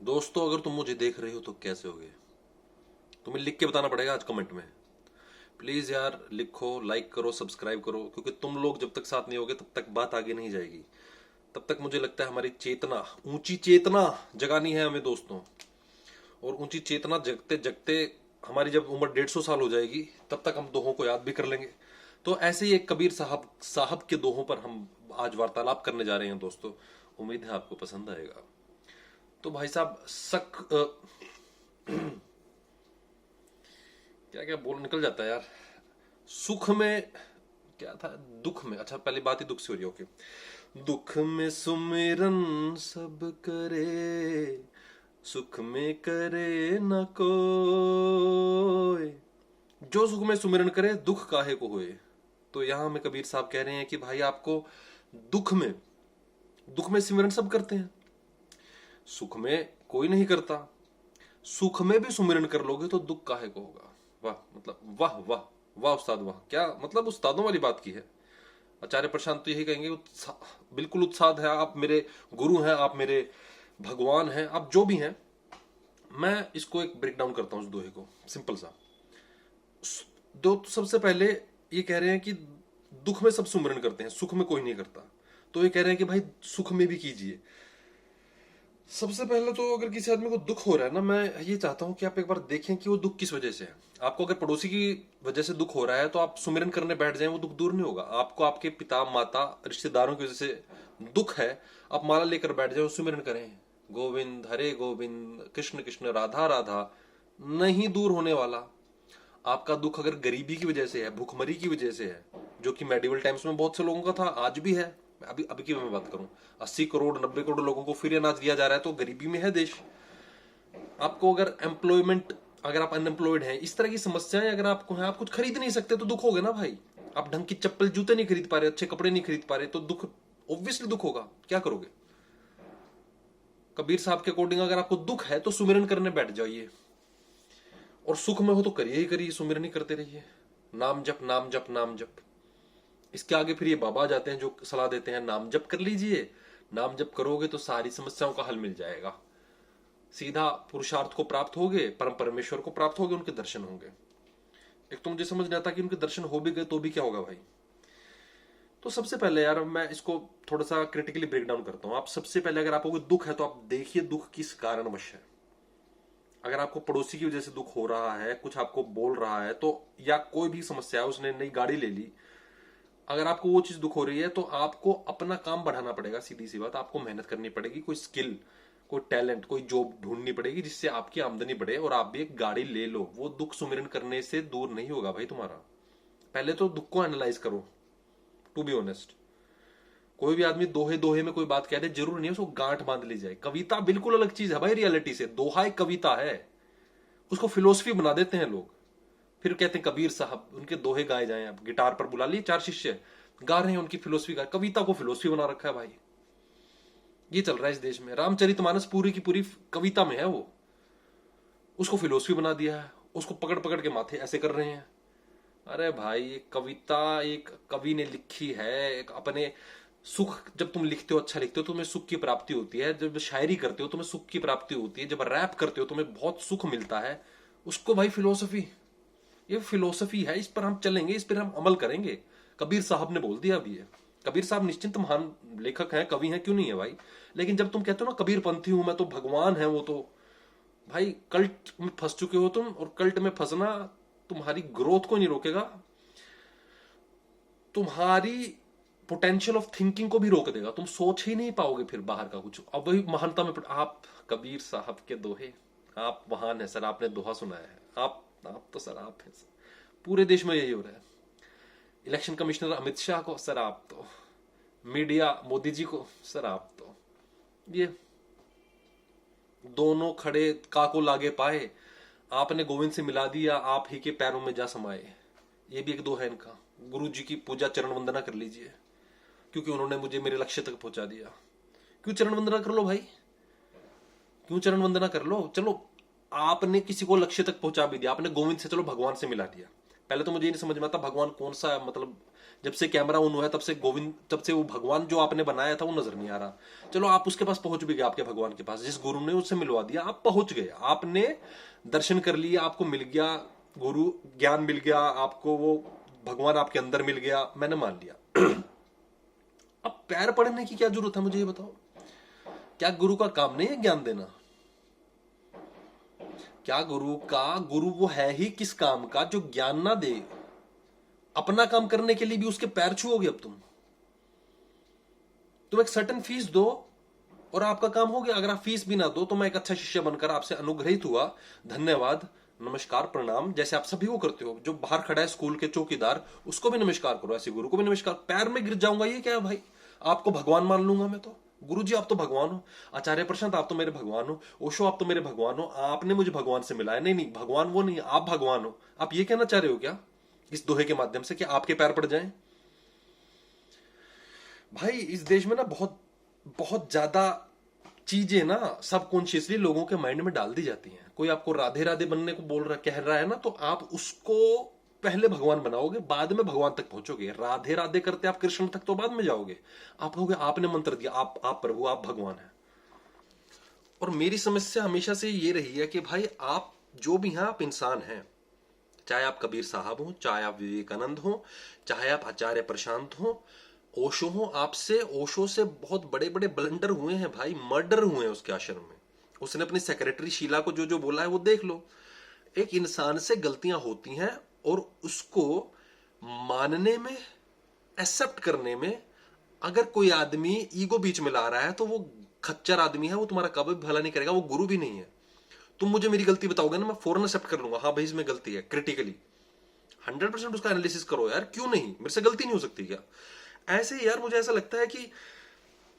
दोस्तों, अगर तुम मुझे देख रहे हो तो कैसे होगे? तुम्हें लिख के बताना पड़ेगा आज कमेंट में। प्लीज यार लिखो, लाइक करो, सब्सक्राइब करो, क्योंकि तुम लोग जब तक साथ नहीं होगे तब तक बात आगे नहीं जाएगी। तब तक मुझे लगता है हमारी चेतना, ऊंची चेतना जगानी है हमें दोस्तों। और ऊंची चेतना जगते जगते हमारी जब उम्र 150 साल हो जाएगी तब तक हम दोहों को याद भी कर लेंगे। तो ऐसे ही एक कबीर साहब साहब के दोहों पर हम आज वार्तालाप करने जा रहे हैं दोस्तों। उम्मीद है आपको पसंद आएगा। तो भाई साहब क्या क्या बोल निकल जाता है यार। सुख में क्या था, दुख में, अच्छा पहली बात ही दुख से हो रही है। ओके। दुख में सुमिरन सब करे, सुख में करे न कोई। जो सुख में सुमिरन करे दुख काहे को होए। तो यहां हमें कबीर साहब कह रहे हैं कि भाई आपको दुख में, दुख में सिमरन सब करते हैं, सुख में कोई नहीं करता। सुख में भी सुमिरन कर लोगे तो दुख काहे को होगा। वाह, मतलब वाह वाह वाह उस्ताद वाह, क्या मतलब उस्तादों वाली बात की है। आचार्य प्रशांत तो यही कहेंगे, बिल्कुल उत्साद है। आप मेरे गुरु हैं, आप मेरे भगवान हैं, आप जो भी हैं। मैं इसको एक ब्रेक डाउन करता हूं इस दोहे को, सिंपल सा। दो तो सबसे पहले ये कह रहे हैं कि दुख में सब सुमिरन करते हैं, सुख में कोई नहीं करता। तो ये कह रहे हैं कि भाई सुख में भी कीजिए। सबसे पहले तो अगर किसी आदमी को दुख हो रहा है ना, मैं ये चाहता हूं कि आप एक बार देखें कि वो दुख किस वजह से है। आपको अगर पड़ोसी की वजह से दुख हो रहा है तो आप सुमिरन करने बैठ जाएं, वो दुख दूर नहीं होगा। आपको आपके पिता माता रिश्तेदारों की वजह से दुख है, आप माला लेकर बैठ जाए, सुमिरन करें, गोविंद हरे गोविंद, कृष्ण कृष्ण राधा राधा। नहीं दूर होने वाला। आपका दुख अगर गरीबी की वजह से है, भूखमरी की वजह से है, जो कि मेडिवल टाइम्स में बहुत से लोगों का था, आज भी है। अभी अभी की मैं बात करूं, 80 करोड़ 90 करोड़ लोगों को फ्री अनाज दिया जा रहा है, तो गरीबी में है देश। आपको अगर एम्प्लॉयमेंट, अगर आप अनएम्प्लॉयड हैं, इस तरह की समस्याएं अगर आपको हैं, आप कुछ खरीद नहीं सकते तो दुख होगा ना भाई। आप ढंग की चप्पल जूते नहीं खरीद पा रहे, अच्छे कपड़े नहीं खरीद पा रहे, तो दुख, ऑब्वियसली दुख होगा। क्या करोगे? कबीर साहब के अकॉर्डिंग अगर आपको दुख है तो सुमिरन करने बैठ जाइए, और सुख में हो तो करिए ही करिए, सुमिरन ही करते रहिए। नाम जप नाम जप नाम जप। इसके आगे फिर ये बाबा आ जाते हैं जो सलाह देते हैं, नाम जप कर लीजिए, नाम जप करोगे तो सारी समस्याओं का हल मिल जाएगा। सीधा पुरुषार्थ को प्राप्त होगे, परम परमेश्वर को प्राप्त होगे, उनके दर्शन होंगे। एक तो मुझे समझ नहीं आता कि उनके दर्शन हो भी गए तो भी क्या होगा भाई। तो सबसे पहले यार मैं इसको थोड़ा सा क्रिटिकली ब्रेक डाउन करता हूं। आप सबसे पहले अगर आपको कोई दुख है तो आप देखिए दुख किस कारणवश है। अगर आपको पड़ोसी की वजह से दुख हो रहा है, कुछ आपको बोल रहा है तो, या कोई भी समस्या है, उसने नई गाड़ी ले ली, अगर आपको वो चीज दुख हो रही है तो आपको अपना काम बढ़ाना पड़ेगा। सीधी सी बात, आपको मेहनत करनी पड़ेगी, कोई स्किल, कोई टैलेंट, कोई जॉब ढूंढनी पड़ेगी जिससे आपकी आमदनी बढ़े और आप भी एक गाड़ी ले लो। वो दुख सुमिरन करने से दूर नहीं होगा भाई तुम्हारा। पहले तो दुख को एनालाइज करो, टू बी ऑनेस्ट। कोई भी आदमी दोहे दोहे में कोई बात कह दे, जरूर नहीं है उसको गांठ बांध ली जाए। कविता बिल्कुल अलग चीज है भाई रियलिटी से। दोहा एक कविता है, उसको फिलोसफी बना देते हैं लोग। फिर कहते हैं कबीर साहब, उनके दोहे गाए जाएं। आप गिटार पर बुला लिए 4 शिष्य, गा रहे हैं उनकी फिलोसफी का, कविता को फिलोसफी बना रखा है भाई। ये चल रहा है इस देश में। रामचरितमानस पूरी की पूरी कविता में है, वो उसको फिलोसफी बना दिया है। उसको पकड़ पकड़ के माथे ऐसे कर रहे हैं। अरे भाई, एक कविता एक कवि ने लिखी है, एक अपने सुख, जब तुम लिखते हो, अच्छा लिखते हो, तुम्हें सुख की प्राप्ति होती है। जब शायरी करते हो तुम्हें सुख की प्राप्ति होती है। जब रैप करते हो तुम्हें बहुत सुख मिलता है। उसको भाई फिलोसफी, ये फिलोसफी है, इस पर हम चलेंगे, इस पर हम अमल करेंगे। कबीर साहब ने बोल दिया अभी है। कबीर साहब निश्चिंत महान लेखक हैं, कवि हैं, क्यों नहीं है भाई। लेकिन जब तुम कहते हो ना कबीर पंथी हूं मैं, तो भगवान है वो तो। भाई कल्ट में फंस चुके हो तुम, और कल्ट में फंसना तुम्हारी ग्रोथ को नहीं रोकेगा, तुम्हारी पोटेंशियल ऑफ थिंकिंग को भी रोक देगा। तुम सोच ही नहीं पाओगे फिर बाहर का कुछ। अब वही महानता में आप कबीर साहब के दोहे, आप महान है सर, आपने दोहा सुनाया है, आप तो सर आप हैं सर। पूरे देश में यही हो रहा है। इलेक्शन कमिश्नर अमित शाह को सर आप तो, मीडिया मोदी जी को सर आप तो, ये दोनों खड़े काको लागे पाए, आपने गोविंद से मिला दिया, आप ही के पैरों में जा समाए। ये भी एक दो है इनका। गुरु जी की पूजा चरण वंदना कर लीजिए, क्योंकि उन्होंने मुझे मेरे लक्ष्य तक पहुंचा दिया। क्यों चरण वंदना कर लो भाई, क्यों चरण वंदना कर लो। चलो आपने किसी को लक्ष्य तक पहुंचा भी दिया, आपने गोविंद से, चलो भगवान से मिला दिया, पहले तो मुझे नहीं समझ में आता भगवान कौन सा है, मतलब जब से कैमरा ऑन हुआ है तब से गोविंद, तब से वो भगवान जो आपने बनाया था वो नजर नहीं आ रहा। चलो आप उसके पास पहुंच भी गए, आपके भगवान के पास, जिस गुरु ने उससे मिलवा दिया, आप पहुंच गए, आपने दर्शन कर लिए, आपको मिल गया गुरु, ज्ञान मिल गया आपको, वो भगवान आपके अंदर मिल गया, मैंने मान लिया। अब पैर पड़ने की क्या जरूरत है, मुझे ये बताओ। क्या गुरु का काम नहीं है ज्ञान देना? क्या गुरु वो है ही किस काम का जो ज्ञान ना दे? अपना काम करने के लिए भी उसके पैर छुओगे अब तुम एक सर्टेन फीस दो और आपका काम हो गया। अगर आप फीस भी ना दो तो मैं एक अच्छा शिष्य बनकर आपसे अनुग्रहित हुआ, धन्यवाद, नमस्कार, प्रणाम, जैसे आप सभी को करते हो। जो बाहर खड़ा है स्कूल के चौकीदार, उसको भी नमस्कार करो, ऐसे गुरु को भी नमस्कार। पैर में गिर जाऊंगा ये क्या है भाई? आपको भगवान मान लूंगा मैं तो। गुरु जी आप तो भगवान हो, आचार्य प्रशांत आप तो मेरे भगवान हो, ओशो आप तो मेरे भगवान हो, आपने मुझे भगवान से मिलाया। नहीं नहीं, भगवान वो नहीं, आप भगवान हो। आप ये कहना चाह रहे हो क्या इस दोहे के माध्यम से कि आपके पैर पड़ जाएं? भाई इस देश में ना बहुत बहुत ज्यादा चीजें ना सबकॉन्शियसली लोगों के माइंड में डाल दी जाती हैं। कोई आपको राधे राधे बनने को बोल रहा, कह रहा है ना, तो आप उसको पहले भगवान बनाओगे, बाद में भगवान तक पहुंचोगे। राधे राधे करते आप कृष्ण तक तो बाद में जाओगे। आप कहोगे आपने मंत्र दिया, आप प्रभु, आप भगवान है। और मेरी समस्या हमेशा से ये रही है कि भाई आप जो भी हैं, आप इंसान हैं। चाहे आप कबीर साहब हो, चाहे आप विवेकानंद हो, चाहे आप आचार्य प्रशांत हो, ओशो हो, आपसे ओशो से बहुत बड़े बड़े ब्लंडर हुए हैं भाई, मर्डर हुए हैं उसके आश्रम में। उसने अपनी सेक्रेटरी शीला को जो जो बोला है वो देख लो। एक इंसान से गलतियां होती हैं और उसको मानने में, एक्सेप्ट करने में अगर कोई आदमी ईगो बीच में ला रहा है तो वो खच्चर आदमी है, वो तुम्हारा कभी भला नहीं करेगा, वो गुरु भी नहीं है। तुम मुझे मेरी गलती बताओगे ना, मैं फौरन एक्सेप्ट कर लूंगा, हाँ भाई इसमें गलती है, क्रिटिकली 100% उसका एनालिसिस करो यार, क्यों नहीं, मेरे से गलती नहीं हो सकती क्या? ऐसे यार मुझे ऐसा लगता है कि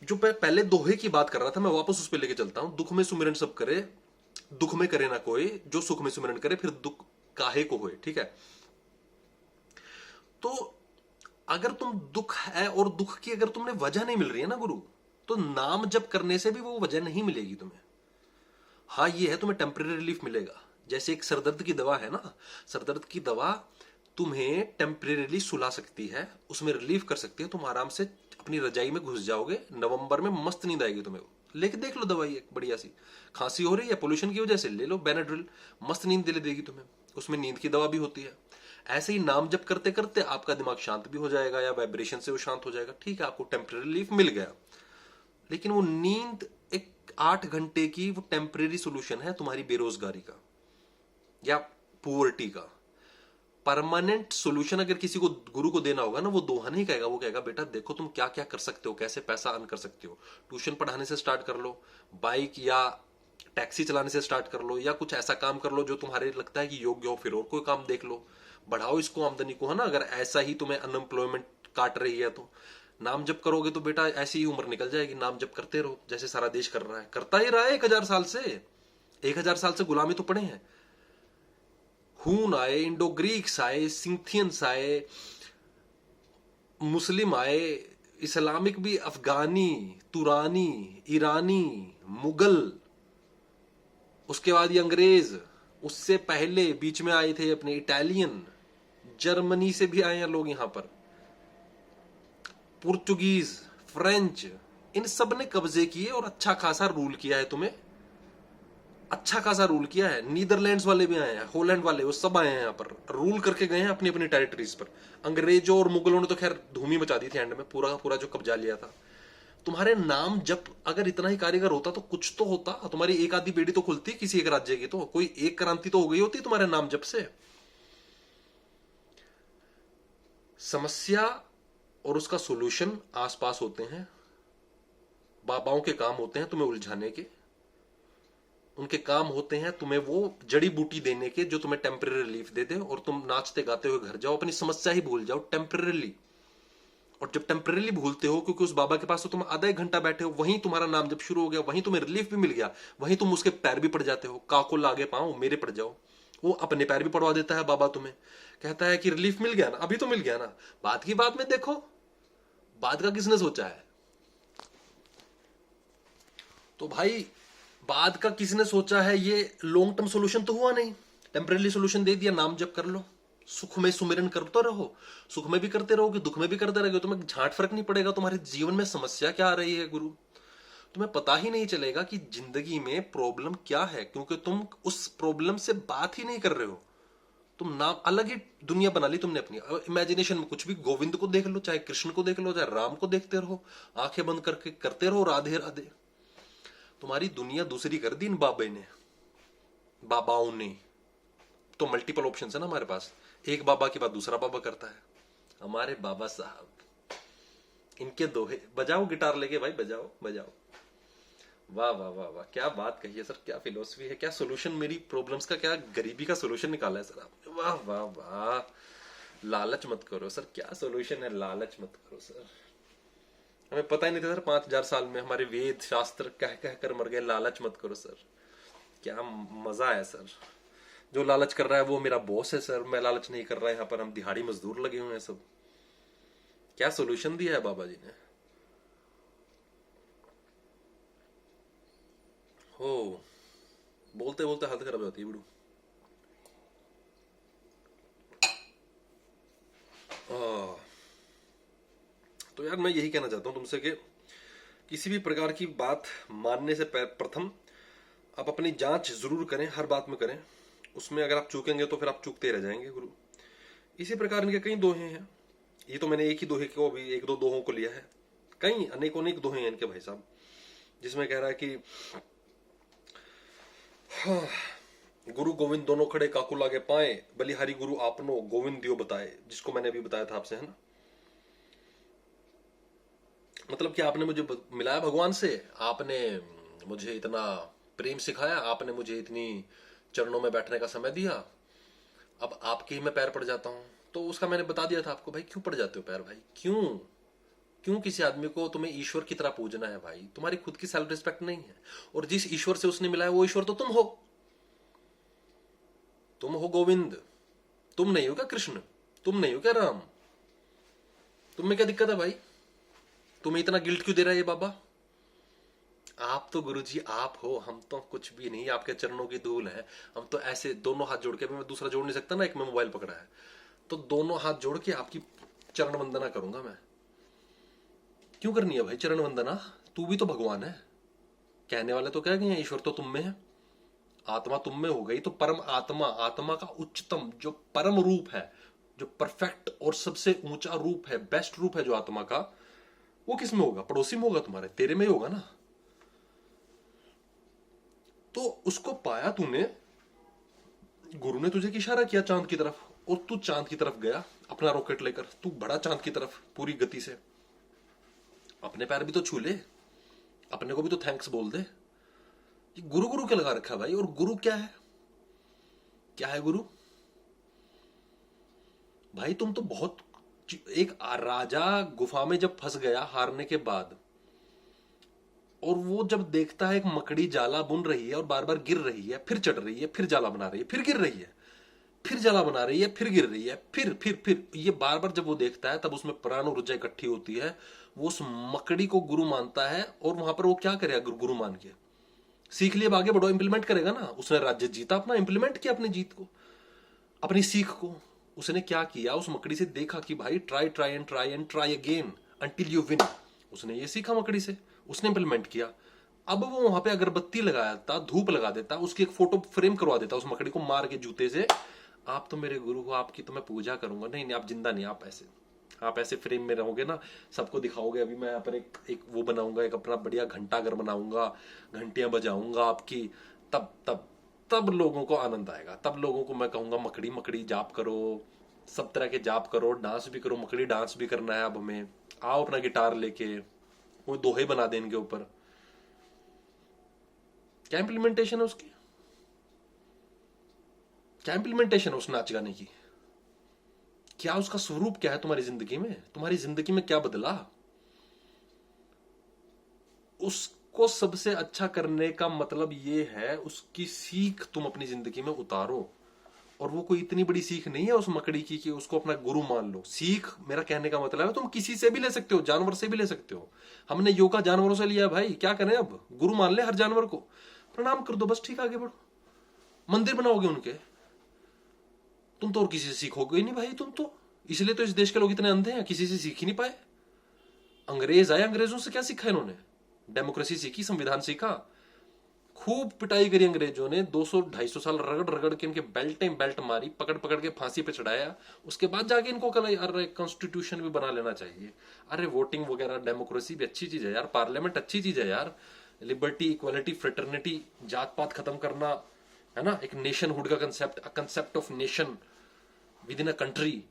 जो पहले दोहे की बात कर रहा था, मैं वापस उस पर लेके चलता हूं। दुख में सुमिरन सब करे, दुख में करे ना कोई, जो सुख में सुमिरन करे फिर दुख काहे को होए। ठीक है, तो अगर तुम दुख है और दुख की अगर तुमने वजह नहीं मिल रही है ना गुरु, तो नाम जप करने से भी वो वजह नहीं मिलेगी तुम्हें। हाँ ये है, तुम्हें टेम्परेरी रिलीफ मिलेगा। जैसे एक सरदर्द की दवा है ना, सरदर्द की दवा तुम्हें टेम्परेरीली सुला सकती है, उसमें रिलीफ कर सकती है। तुम आराम से अपनी रजाई में घुस जाओगे, नवंबर में मस्त नींद आएगी तुम्हें। लेके देख लो दवाई एक बढ़िया सी, खांसी हो रही है पोल्यूशन की वजह से, ले लो बेनाड्रिल, मस्त नींद दिला देगी तुम्हें। उसमें नींद की दवा भी होती है। ऐसे ही नाम जप करते करते आपका दिमाग शांत भी हो जाएगा, या वाइब्रेशन से वो शांत हो जाएगा। ठीक है, आपको टेम्परेरी रिलीफ मिल गया, लेकिन वो नींद एक 8 घंटे की वो टेम्परेरी सोल्यूशन है तुम्हारी बेरोजगारी का या पुअर्टी का। परमानेंट सॉल्यूशन अगर किसी को गुरु को देना होगा ना, वो दोहा नहीं कहेगा, वो कहेगा बेटा देखो तुम क्या क्या कर सकते हो, कैसे पैसा अर्न कर सकते हो। ट्यूशन पढ़ाने से स्टार्ट कर लो, बाइक या टैक्सी चलाने से स्टार्ट कर लो, या कुछ ऐसा काम कर लो जो तुम्हारे लगता है कि योग्य हो, फिर और कोई काम देख लो, बढ़ाओ इसको, आमदनी को, है ना। अगर ऐसा ही तुम्हें अनएम्प्लॉयमेंट काट रही है तो नाम जप करोगे तो बेटा ऐसी ही उम्र निकल जाएगी। नाम जप करते रहो, जैसे सारा देश कर रहा है, करता ही रहा है 1000 साल से। 1000 साल से गुलामी तो पड़े हैं। हून आए, इंडो ग्रीक्स आए, सिंथियंस आए, मुस्लिम आए, इस्लामिक भी, अफगानी, तुरानी, ईरानी, मुगल, उसके बाद ये अंग्रेज, उससे पहले बीच में आए थे अपने इटालियन, जर्मनी से भी आए हैं लोग यहां पर, पुर्तगीज, फ्रेंच, इन सब ने कब्जे किए और अच्छा खासा रूल किया है तुम्हें, अच्छा खासा रूल किया है। नीदरलैंड्स वाले भी आए हैं, हॉलैंड वाले, वो सब आए हैं यहाँ पर, रूल करके गए हैं अपनी अपनी टेरिटरीज पर। अंग्रेजों और मुगलों ने तो खैर धूमी मचा दी थी एंड में, पूरा का पूरा जो कब्जा लिया था। तुम्हारे नाम जब अगर इतना ही कारीगर होता तो कुछ तो होता, तुम्हारी एक आधी बेड़ी तो खुलती किसी एक राज्य की, तो कोई एक क्रांति तो हो गई होती तुम्हारे नाम जब से। समस्या और उसका सोल्यूशन आसपास होते हैं, बाबाओं के काम होते हैं तुम्हें उलझाने के, उनके काम होते हैं तुम्हें वो जड़ी बूटी देने के जो तुम्हें टेम्परेरी रिलीफ दे दे, और तुम नाचते गाते हुए घर जाओ, अपनी समस्या ही भूल जाओ टेम्परेरीली। और जब टेम्परेरीली भूलते हो, क्योंकि उस बाबा के पास तो तुम आधा एक घंटा बैठे हो, वहीं तुम्हारा नाम जब शुरू हो गया, वहीं तुम्हें रिलीफ भी मिल गया, वहीं तुम उसके पैर भी पड़ जाते हो। काको लागे पाओ मेरे पड़ जाओ, वो अपने पैर भी पड़वा देता है बाबा तुम्हें, कहता है कि रिलीफ मिल गया ना, अभी तो मिल गया ना, बात की बात में देखो, बात का किसने सोचा है। तो भाई बाद का किसने सोचा है, ये लॉन्ग टर्म सोल्यूशन तो हुआ नहीं, टेम्परेरी सोल्यूशन दे दिया, नाम जप कर लो, सुख में सुमिरन करते रहो, सुख में भी करते रहोगे, दुख में भी करते रहोगे, तुम्हें झांट फर्क नहीं पड़ेगा तुम्हारे जीवन में समस्या क्या आ रही है गुरु। तुम्हें पता ही नहीं चलेगा कि जिंदगी में प्रॉब्लम क्या है, क्योंकि तुम उस प्रॉब्लम से बात ही नहीं कर रहे हो। तुम नाम अलग ही दुनिया बना ली तुमने अपनी। इमेजिनेशन में कुछ भी, गोविंद को देख लो, चाहे कृष्ण को देख लो, चाहे राम को देखते रहो, आंखें बंद करके करते रहो राधे राधे। तुम्हारी दुनिया दूसरी कर दी इन बाबे ने, बाबाओं ने। तो मल्टीपल ऑप्शन है ना हमारे पास, एक बाबा के बाद दूसरा बाबा करता है। हमारे बाबा साहब, इनके दोहे बजाओ, गिटार लेके भाई बजाओ बजाओ। वाह वाह वाह वाह, क्या बात कही है सर, क्या फिलोसफी है, क्या सोल्यूशन मेरी प्रॉब्लम्स का, क्या गरीबी का सोल्यूशन निकाला है सर आपने। वाह वाह वाह, लालच मत करो सर, क्या सोल्यूशन है, लालच मत करो सर। हमें पता ही नहीं था सर, 5000 साल में हमारे वेद शास्त्र कह कह कर मर गए, लालच मत करो सर। क्या मजा है सर। जो लालच कर रहा है वो मेरा बॉस है सर, मैं लालच नहीं कर रहा, यहाँ पर हम दिहाड़ी मजदूर लगे हुए हैं सब। क्या सोल्यूशन दिया है बाबा जी ने। हो, बोलते बोलते हालत खराब हो जाती है बड़ू। तो यार मैं यही कहना चाहता हूं तुमसे कि किसी भी प्रकार की बात मानने से प्रथम आप अपनी जांच जरूर करें, हर बात में करें। उसमें अगर आप चूकेंगे तो फिर आप चूकते रह जाएंगे गुरु। इसी प्रकार इनके कई दोहे हैं। ये तो मैंने एक ही दोहे को, अभी एक दो दोहों को लिया है, कई अनेकों अनेक दोहे हैं इनके भाई साहब, जिसमें कह रहा है कि गुरु गोविंद दोनों खड़े काकू लागे पाए, बलिहारी गुरु आपनो गोविंद दियो बताए, जिसको मैंने अभी बताया था आपसे, है ना। मतलब कि आपने मुझे मिलाया भगवान से, आपने मुझे इतना प्रेम सिखाया, आपने मुझे इतनी चरणों में बैठने का समय दिया, अब आपके ही मैं पैर पड़ जाता हूं। तो उसका मैंने बता दिया था आपको, भाई क्यों पड़ जाते हो पैर भाई, क्यों क्यों किसी आदमी को तुम्हें ईश्वर की तरह पूजना है भाई। तुम्हारी खुद की सेल्फ रिस्पेक्ट नहीं है, और जिस ईश्वर से उसने मिलाया वो ईश्वर तो तुम हो। तुम हो गोविंद, तुम नहीं हो क्या कृष्ण, तुम नहीं हो क्या राम। तुम में क्या दिक्कत है भाई, तुम्हें इतना गिल्ट क्यों दे रहा है ये बाबा। आप तो गुरुजी आप हो, हम तो कुछ भी नहीं, आपके चरणों की धूल है। हम तो ऐसे दोनों हाथ जोड़ के, मैं दूसरा जोड़ नहीं सकता ना, एक में मोबाइल पकड़ा है, तो दोनों हाथ जोड़ के आपकी चरण वंदना करूंगा मैं। क्यों करनी है भाई चरण वंदना, तू भी तो भगवान है। कहने वाले तो कह गए हैं ईश्वर तो तुम में है, आत्मा तुम में हो गई, तो परम आत्मा, आत्मा का उच्चतम जो परम रूप है, जो परफेक्ट और सबसे ऊंचा रूप है, बेस्ट रूप है जो आत्मा का, वो किस में होगा, पड़ोसी में होगा तुम्हारे, तेरे में ही होगा ना। तो उसको पाया तूने, गुरु ने तुझे इशारा किया चांद की तरफ, और तू चांद की तरफ गया अपना रॉकेट लेकर, तू बढ़ा चांद की तरफ पूरी गति से। अपने पैर भी तो छू ले, अपने को भी तो थैंक्स बोल दे। ये गुरु गुरु क्या लगा रखा है भाई, और गुरु क्या है, क्या है गुरु भाई। तुम तो बहुत, एक राजा गुफा में जब फंस गया हारने के बाद, और वो जब देखता है एक मकड़ी जाला बुन रही है और बार बार गिर रही है, फिर चढ़ रही है, फिर जाला बना रही है, फिर गिर रही है, फिर जाला बना रही है, फिर गिर रही है, फिर ये बार बार जब वो देखता है, तब उसमें प्राण ऊर्जा इकट्ठी होती है। वो उस मकड़ी को गुरु मानता है, और वहां पर वो क्या करेगा गुरु मान के, सीख लिया, आगे बढ़ो, इंप्लीमेंट करेगा ना। उसने राज्य जीता अपना, इंप्लीमेंट किया अपनी जीत को, अपनी सीख को। उसने क्या किया, उस मकड़ी से देखा कि भाई try try and try and try again until you win. उसने ये सीखा मकड़ी से, उसने इंप्लीमेंट किया। अब वो वहां पे अगरबत्ती लगा देता, धूप लगा देता, उसकी एक फोटो फ्रेम करवा देता उस मकड़ी को मार के जूते से, आप तो मेरे गुरु हो, आपकी तो मैं पूजा करूंगा। नहीं नहीं, आप जिंदा नहीं, आप ऐसे फ्रेम में रहोगे ना, सबको दिखाओगे। अभी मैं अपने एक वो बनाऊंगा, एक अपना बढ़िया घंटा घर बनाऊंगा, घंटियां बजाऊंगा आपकी, तब तब तब लोगों को आनंद आएगा। तब लोगों को मैं कहूंगा मकड़ी मकड़ी जाप करो, सब तरह के जाप करो, डांस भी करो, मकड़ी डांस भी करना है अब हमें। आओ अपना गिटार लेके, कोई दोहे बना दे इनके ऊपर। क्या इंप्लीमेंटेशन है उसकी, क्या इंप्लीमेंटेशन है उस नाच गाने की, क्या उसका स्वरूप क्या है तुम्हारी जिंदगी में, तुम्हारी जिंदगी में क्या बदला। उसको सबसे अच्छा करने का मतलब ये है, उसकी सीख तुम अपनी जिंदगी में उतारो। और वो कोई इतनी बड़ी सीख नहीं है उस मकड़ी की कि उसको अपना गुरु मान लो। सीख मेरा कहने का मतलब है तुम किसी से भी ले सकते हो, जानवर से भी ले सकते हो। हमने योगा जानवरों से लिया भाई, क्या करें अब, गुरु मान ले हर जानवर को, प्रणाम कर दो बस, ठीक, आगे बढ़ो। मंदिर बनाओगे उनके, तुम तो और किसी से सीखोगे ही नहीं भाई, तुम तो इसलिए तो इस देश के लोग इतने अंधे हैं, किसी से सीख ही नहीं पाए। अंग्रेज आए, अंग्रेजों से क्या सीखा इन्होंने? डेमोक्रेसी सीखी, संविधान सीखा। खूब पिटाई करी अंग्रेजों ने, 200-250 साल रगड़ रगड़ के इनके बेल्ट मारी, पकड़ पकड़ के फांसी पे चढ़ाया। उसके बाद जाके इनको कल यार कॉन्स्टिट्यूशन भी बना लेना चाहिए। अरे वोटिंग वगैरह, डेमोक्रेसी भी अच्छी चीज है यार, पार्लियामेंट अच्छी चीज है यार, लिबर्टी, इक्वालिटी, फ्रेटर्निटी, जात पात खत्म करना, है ना, एक नेशनहुड का concept, a concept of nation within a country,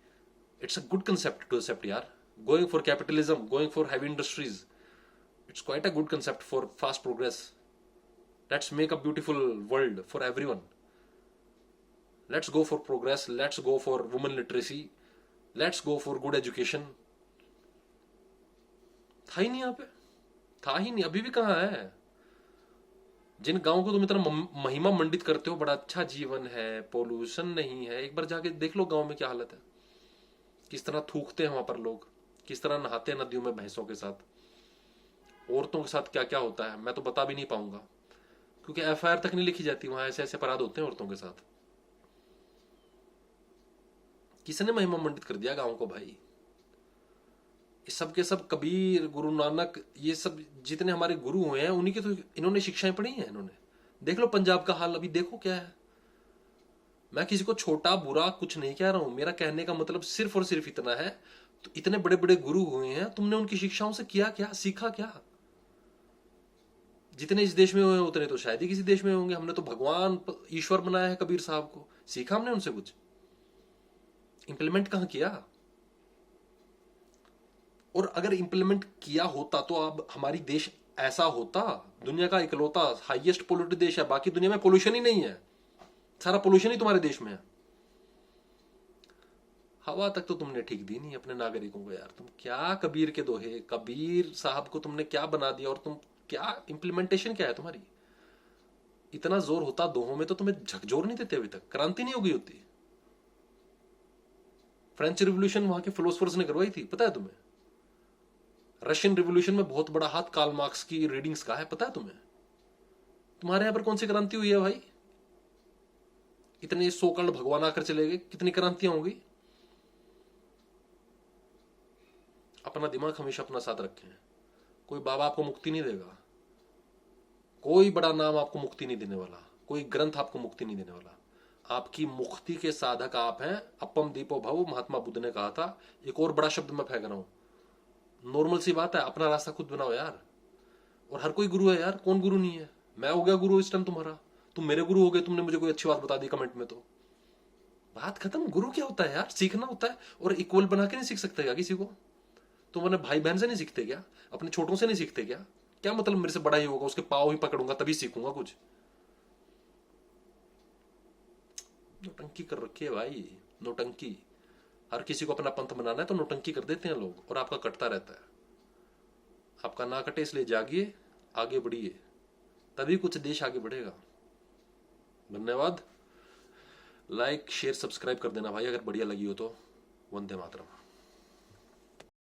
it's a good concept to accept यार। Going for capitalism, going for heavy industries, it's quite a good concept for fast progress. Let's make a beautiful world for everyone. Let's go for progress. Let's go for women literacy. Let's go for good education. था ही नहीं यहाँ पे, था ही नहीं, अभी भी कहाँ है? जिन गांव को तुम इतना महिमा मंडित करते हो, बड़ा अच्छा जीवन है, पोल्यूशन नहीं है, एक बार जाके देख लो गांव में क्या हालत है। किस तरह थूकते हैं वहां पर लोग, किस तरह नहाते हैं नदियों में भैंसों के साथ, औरतों के साथ क्या क्या होता है मैं तो बता भी नहीं पाऊंगा, क्योंकि एफआईआर तक नहीं लिखी जाती। वहां ऐसे ऐसे अपराध होते हैं औरतों के साथ। किसने महिमा मंडित कर दिया गांव को भाई? ये सब के सब कबीर, गुरु नानक, ये सब जितने हमारे गुरु हुए हैं उन्हीं के तो इन्होंने शिक्षाएं पढ़ी हैं इन्होंने। देख लो पंजाब का हाल अभी देखो क्या है। मैं किसी को छोटा बुरा कुछ नहीं कह रहा हूं, मेरा कहने का मतलब सिर्फ और सिर्फ इतना है, तो इतने बड़े बड़े गुरु हुए हैं, तुमने उनकी शिक्षाओं से किया क्या, सीखा क्या? जितने इस देश में हुए उतने तो शायद ही किसी देश में होंगे। हमने तो भगवान ईश्वर बनाया है कबीर साहब को, सीखा हमने उनसे कुछ? इंप्लीमेंट कहां किया? और अगर इंप्लीमेंट किया होता तो अब हमारी देश ऐसा होता, दुनिया का इकलौता हाईएस्ट पोल्यूटेड देश है, बाकी दुनिया में पोल्यूशन ही नहीं है, सारा पोल्यूशन ही तुम्हारे देश में है। हवा तक तो तुमने ठीक दी नहीं अपने नागरिकों को यार। तुम क्या कबीर के दोहे, कबीर साहब को तुमने क्या बना दिया, और तुम क्या इंप्लीमेंटेशन क्या है तुम्हारी? इतना जोर होता दोहों में तो तुम्हें झकझोर नहीं देते, अभी तक क्रांति नहीं होगी होती। फ्रेंच रिवॉल्यूशन वहां के फिलोसफर्स ने करवाई थी, पता है तुम्हें? रशियन रिवॉल्यूशन में बहुत बड़ा हाथ कार्ल मार्क्स की रीडिंग्स का है, पता है तुम्हें? तुम्हारे यहां पर कौन सी क्रांति हुई है भाई? इतने सोकल्ड भगवान आकर चले गए, कितनी क्रांतियां होंगी? अपना दिमाग हमेशा अपना साथ रखें। कोई बाबा आपको मुक्ति नहीं देगा, कोई बड़ा नाम आपको मुक्ति नहीं देने वाला, कोई ग्रंथ आपको मुक्ति नहीं देने वाला। आपकी मुक्ति के साधक आप हैं। अपम दीपो भव, महात्मा बुद्ध ने कहा था। एक और बड़ा शब्द मैं फेंक रहा हूं, नॉर्मल सी बात है, अपना रास्ता खुद बनाओ यार। और हर कोई गुरु है यार, कौन गुरु नहीं है? मैं हो गया गुरु इस टाइम तुम्हारा, तुम मेरे गुरु हो गए, तुमने मुझे कोई अच्छी बात बता दी कमेंट में तो बात खत्म। गुरु क्या होता है यार? सीखना होता है, और इक्वल बना के नहीं सीख सकते क्या किसी को? तुम अपने भाई बहन से नहीं सीखते क्या? अपने छोटों से नहीं सीखते क्या? क्या मतलब मेरे से बड़ा ही होगा, उसके पाँव ही पकड़ूंगा तभी सीखूंगा कुछ? नोटंकी कर रखी है भाई, नोटंकी। हर किसी को अपना पंथ बनाना है तो नोटंकी कर देते हैं लोग, और आपका कटता रहता है। आपका ना कटे, इसलिए जागिए, आगे बढ़िए, तभी कुछ देश आगे बढ़ेगा। धन्यवाद। लाइक शेयर सब्सक्राइब कर देना भाई अगर बढ़िया लगी हो तो। वंदे मातरम।